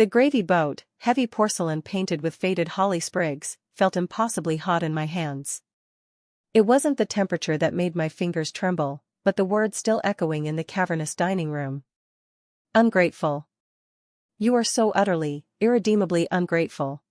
The gravy boat, heavy porcelain painted with faded holly sprigs, felt impossibly hot in my hands. It wasn't the temperature that made my fingers tremble, but the words still echoing in the cavernous dining room. Ungrateful. You are so utterly, irredeemably ungrateful.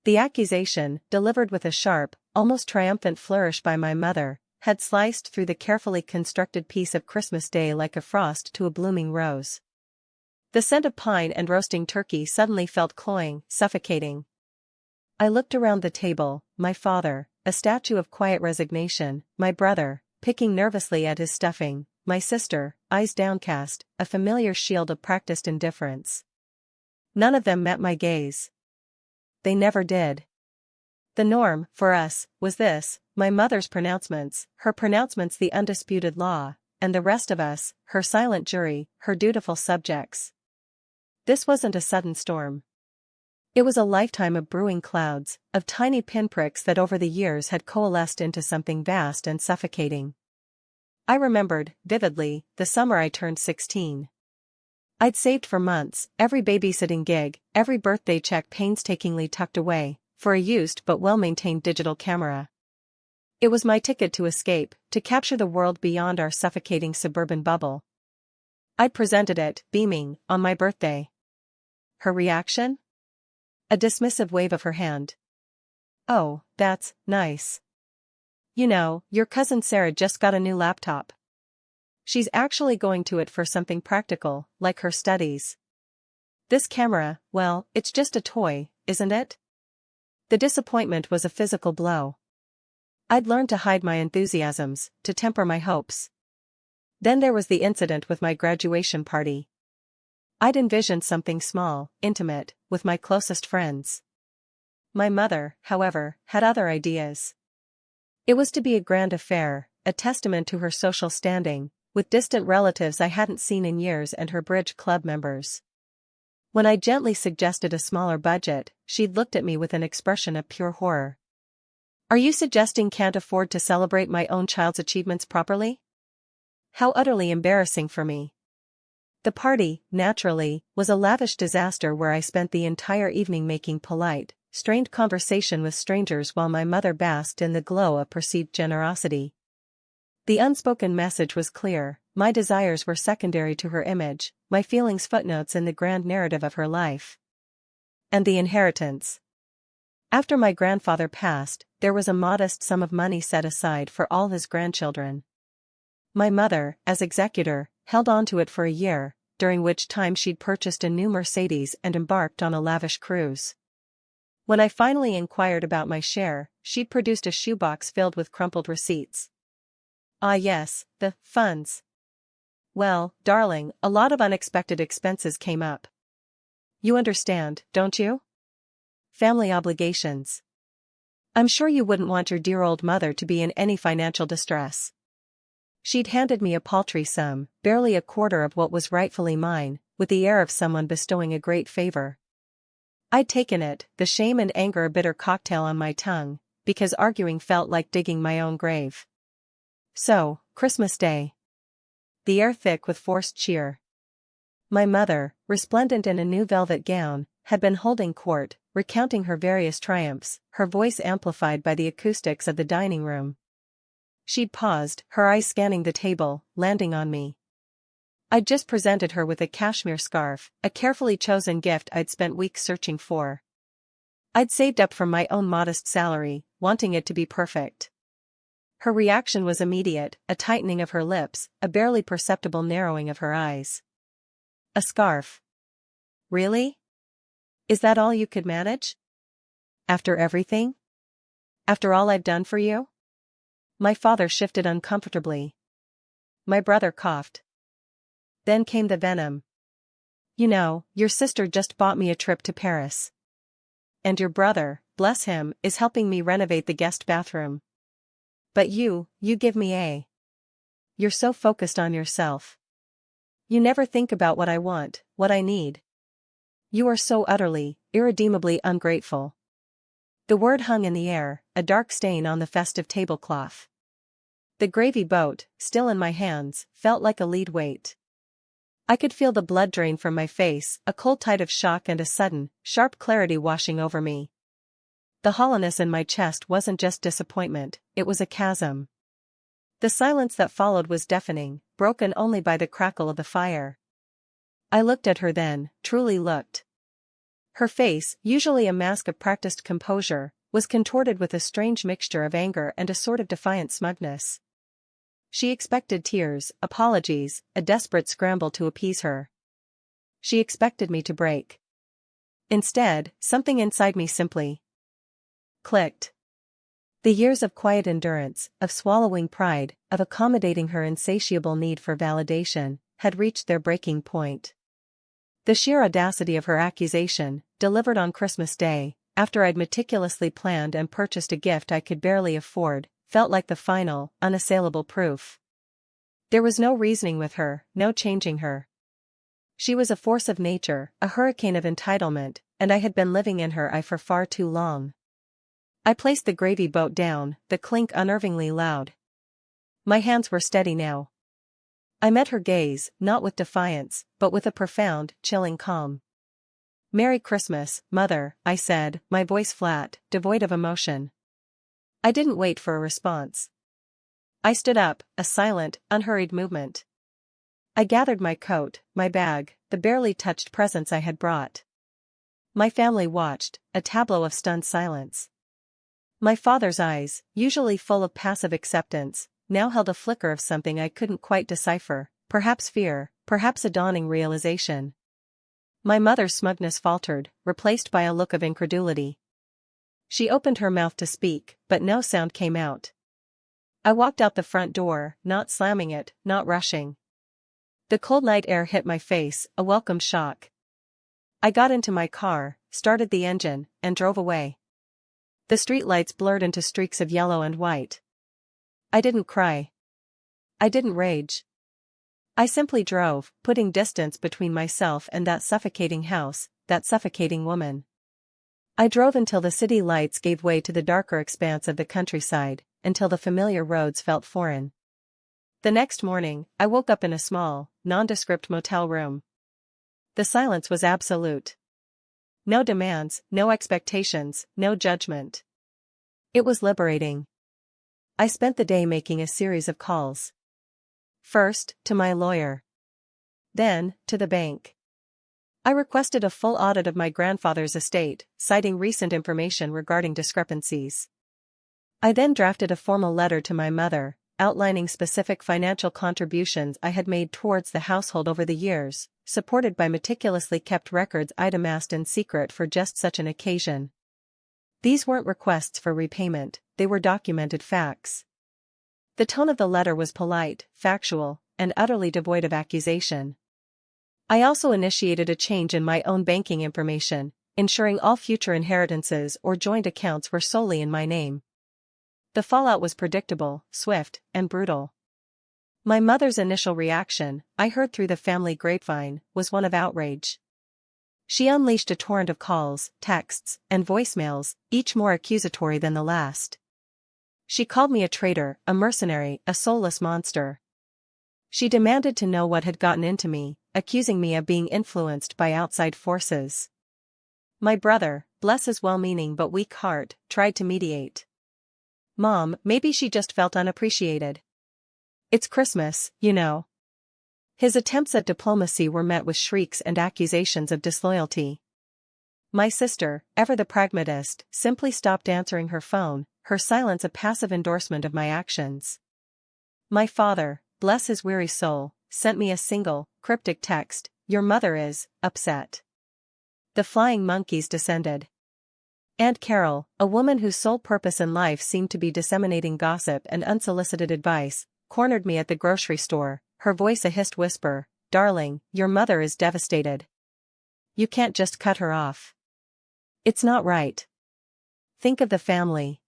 The accusation, delivered with a sharp, almost triumphant flourish by my mother, had sliced through the carefully constructed piece of Christmas Day like a frost to a blooming rose. The scent of pine and roasting turkey suddenly felt cloying, suffocating. I looked around the table, my father, a statue of quiet resignation, my brother, picking nervously at his stuffing, my sister, eyes downcast, a familiar shield of practiced indifference. None of them met my gaze. They never did. The norm, for us, was this: my mother's pronouncements, her pronouncements the undisputed law, and the rest of us, her silent jury, her dutiful subjects. This wasn't a sudden storm. It was a lifetime of brewing clouds, of tiny pinpricks that over the years had coalesced into something vast and suffocating. I remembered, vividly, the summer I turned 16. I'd saved for months, every babysitting gig, every birthday check painstakingly tucked away, for a used but well-maintained digital camera. It was my ticket to escape, to capture the world beyond our suffocating suburban bubble. I'd presented it, beaming, on my birthday. Her reaction? A dismissive wave of her hand. Oh, that's nice. You know, your cousin Sarah just got a new laptop. She's actually going to it for something practical, like her studies. This camera, well, it's just a toy, isn't it? The disappointment was a physical blow. I'd learned to hide my enthusiasms, to temper my hopes. Then there was the incident with my graduation party. I'd envisioned something small, intimate, with my closest friends. My mother, however, had other ideas. It was to be a grand affair, a testament to her social standing, with distant relatives I hadn't seen in years and her bridge club members. When I gently suggested a smaller budget, she'd looked at me with an expression of pure horror. Are you suggesting can't afford to celebrate my own child's achievements properly? How utterly embarrassing for me. The party, naturally, was a lavish disaster where I spent the entire evening making polite, strained conversation with strangers while my mother basked in the glow of perceived generosity. The unspoken message was clear: my desires were secondary to her image, my feelings footnotes in the grand narrative of her life. And the inheritance. After my grandfather passed, there was a modest sum of money set aside for all his grandchildren. My mother, as executor, held on to it for a year, during which time she'd purchased a new Mercedes and embarked on a lavish cruise. When I finally inquired about my share, she'd produced a shoebox filled with crumpled receipts. Ah yes, the funds. Well, darling, a lot of unexpected expenses came up. You understand, don't you? Family obligations. I'm sure you wouldn't want your dear old mother to be in any financial distress. She'd handed me a paltry sum, barely a quarter of what was rightfully mine, with the air of someone bestowing a great favor. I'd taken it, the shame and anger a bitter cocktail on my tongue, because arguing felt like digging my own grave. So, Christmas Day. The air thick with forced cheer. My mother, resplendent in a new velvet gown, had been holding court, recounting her various triumphs, her voice amplified by the acoustics of the dining room. She'd paused, her eyes scanning the table, landing on me. I'd just presented her with a cashmere scarf, a carefully chosen gift I'd spent weeks searching for. I'd saved up from my own modest salary, wanting it to be perfect. Her reaction was immediate, a tightening of her lips, a barely perceptible narrowing of her eyes. A scarf. Really? Is that all you could manage? After everything? After all I've done for you? My father shifted uncomfortably. My brother coughed. Then came the venom. You know, your sister just bought me a trip to Paris. And your brother, bless him, is helping me renovate the guest bathroom. But you give me a. You're so focused on yourself. You never think about what I want, what I need. You are so utterly, irredeemably ungrateful. The word hung in the air, a dark stain on the festive tablecloth. The gravy boat, still in my hands, felt like a lead weight. I could feel the blood drain from my face, a cold tide of shock and a sudden, sharp clarity washing over me. The hollowness in my chest wasn't just disappointment, it was a chasm. The silence that followed was deafening, broken only by the crackle of the fire. I looked at her then, truly looked. Her face, usually a mask of practiced composure, was contorted with a strange mixture of anger and a sort of defiant smugness. She expected tears, apologies, a desperate scramble to appease her. She expected me to break. Instead, something inside me simply clicked. The years of quiet endurance, of swallowing pride, of accommodating her insatiable need for validation, had reached their breaking point. The sheer audacity of her accusation, delivered on Christmas Day, after I'd meticulously planned and purchased a gift I could barely afford, felt like the final, unassailable proof. There was no reasoning with her, no changing her. She was a force of nature, a hurricane of entitlement, and I had been living in her eye for far too long. I placed the gravy boat down, the clink unnervingly loud. My hands were steady now. I met her gaze, not with defiance, but with a profound, chilling calm. "Merry Christmas, Mother," I said, my voice flat, devoid of emotion. I didn't wait for a response. I stood up, a silent, unhurried movement. I gathered my coat, my bag, the barely touched presents I had brought. My family watched, a tableau of stunned silence. My father's eyes, usually full of passive acceptance, now held a flicker of something I couldn't quite decipher, perhaps fear, perhaps a dawning realization. My mother's smugness faltered, replaced by a look of incredulity. She opened her mouth to speak, but no sound came out. I walked out the front door, not slamming it, not rushing. The cold night air hit my face, a welcome shock. I got into my car, started the engine, and drove away. The streetlights blurred into streaks of yellow and white. I didn't cry. I didn't rage. I simply drove, putting distance between myself and that suffocating house, that suffocating woman. I drove until the city lights gave way to the darker expanse of the countryside, until the familiar roads felt foreign. The next morning, I woke up in a small, nondescript motel room. The silence was absolute. No demands, no expectations, no judgment. It was liberating. I spent the day making a series of calls. First, to my lawyer. Then, to the bank. I requested a full audit of my grandfather's estate, citing recent information regarding discrepancies. I then drafted a formal letter to my mother, outlining specific financial contributions I had made towards the household over the years, supported by meticulously kept records I'd amassed in secret for just such an occasion. These weren't requests for repayment, they were documented facts. The tone of the letter was polite, factual, and utterly devoid of accusation. I also initiated a change in my own banking information, ensuring all future inheritances or joint accounts were solely in my name. The fallout was predictable, swift, and brutal. My mother's initial reaction, I heard through the family grapevine, was one of outrage. She unleashed a torrent of calls, texts, and voicemails, each more accusatory than the last. She called me a traitor, a mercenary, a soulless monster. She demanded to know what had gotten into me, accusing me of being influenced by outside forces. My brother, bless his well-meaning but weak heart, tried to mediate. "Mom, maybe she just felt unappreciated. It's Christmas, you know." His attempts at diplomacy were met with shrieks and accusations of disloyalty. My sister, ever the pragmatist, simply stopped answering her phone, her silence a passive endorsement of my actions. My father, bless his weary soul, sent me a single, cryptic text: "Your mother is upset." The flying monkeys descended. Aunt Carol, a woman whose sole purpose in life seemed to be disseminating gossip and unsolicited advice, cornered me at the grocery store, her voice a hissed whisper: "Darling, your mother is devastated. You can't just cut her off. It's not right. Think of the family."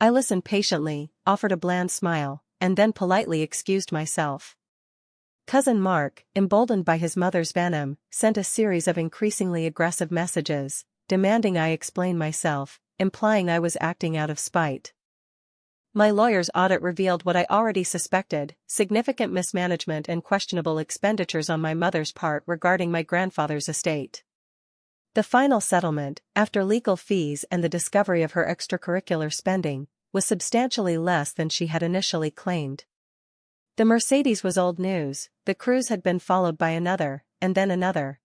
I listened patiently, offered a bland smile, and then politely excused myself. Cousin Mark, emboldened by his mother's venom, sent a series of increasingly aggressive messages, demanding I explain myself, implying I was acting out of spite. My lawyer's audit revealed what I already suspected: significant mismanagement and questionable expenditures on my mother's part regarding my grandfather's estate. The final settlement, after legal fees and the discovery of her extracurricular spending, was substantially less than she had initially claimed. The Mercedes was old news. The cruise had been followed by another, and then another.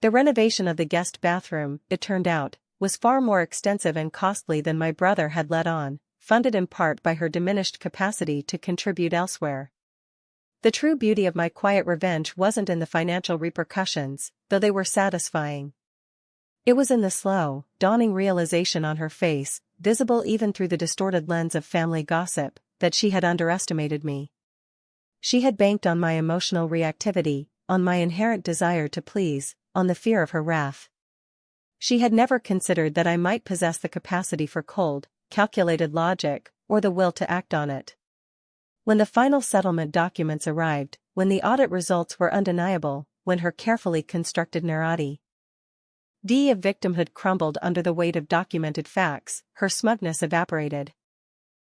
The renovation of the guest bathroom, it turned out, was far more extensive and costly than my brother had let on, funded in part by her diminished capacity to contribute elsewhere. The true beauty of my quiet revenge wasn't in the financial repercussions, though they were satisfying. It was in the slow, dawning realization on her face, visible even through the distorted lens of family gossip, that she had underestimated me. She had banked on my emotional reactivity, on my inherent desire to please, on the fear of her wrath. She had never considered that I might possess the capacity for cold, calculated logic, or the will to act on it. When the final settlement documents arrived, when the audit results were undeniable, when her carefully constructed narrative of victimhood crumbled under the weight of documented facts, her smugness evaporated.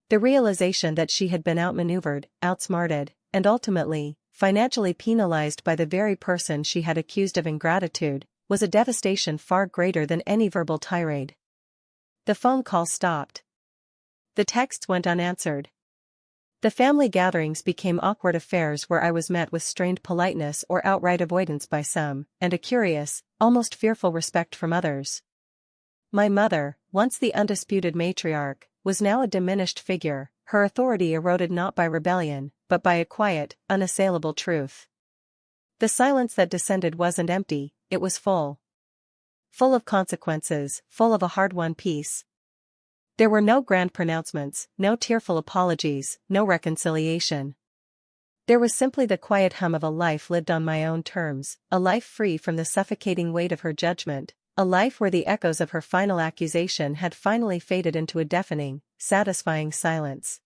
The realization that she had been outmaneuvered, outsmarted, and ultimately, financially penalized by the very person she had accused of ingratitude, was a devastation far greater than any verbal tirade. The phone calls stopped. The texts went unanswered. The family gatherings became awkward affairs where I was met with strained politeness or outright avoidance by some, and a curious, almost fearful respect from others. My mother, once the undisputed matriarch, was now a diminished figure, her authority eroded not by rebellion, but by a quiet, unassailable truth. The silence that descended wasn't empty, it was full. Full of consequences, full of a hard-won peace. There were no grand pronouncements, no tearful apologies, no reconciliation. There was simply the quiet hum of a life lived on my own terms, a life free from the suffocating weight of her judgment, a life where the echoes of her final accusation had finally faded into a deafening, satisfying silence.